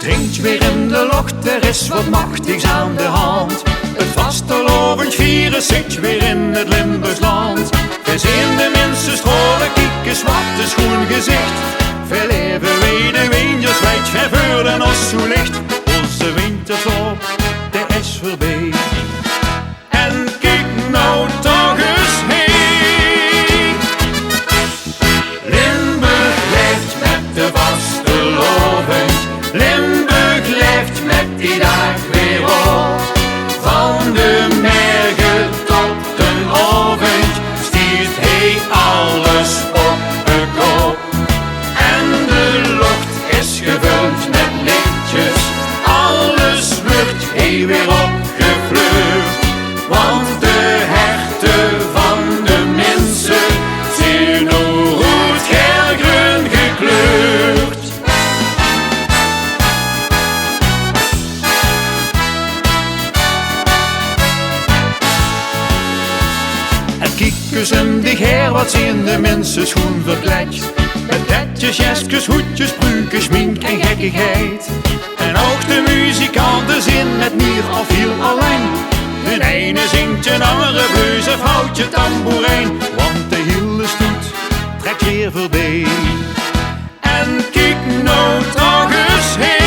Dringt weer in de locht, er is wat machtigs aan de hand. Het vastelovend vieren zit weer in het Limburgsland. We zien de mensen scholen, kieken, zwarte schoen gezicht. Veel leven weden windjes, wijd verveuren als zo licht. Onze winters op, de is voorbij. En kijk nou toch eens heen. Limburg leeft met de vastelovend. Limburg leeft met die dag weer op. Van de mergen tot de ovend stiert hij alles op de kop. En de lucht is gevuld met lichtjes, alles wordt hij weer opgevleurd. Want de herten van de mensen zijn rood, geel, groen gekleurd. En kiekjes en die geer, wat zien de mensen schoen verkleed. Met detjes, jesjes, hoedjes, pruikjes, schmink en gekkigheid. En ook de muzikanten zien met meer of heel alleen. De ene zingt, een andere blues, een vrouwtje tamboerijn. Want de hele stoet trekt weer voorbij. En kijk nou toch eens heen.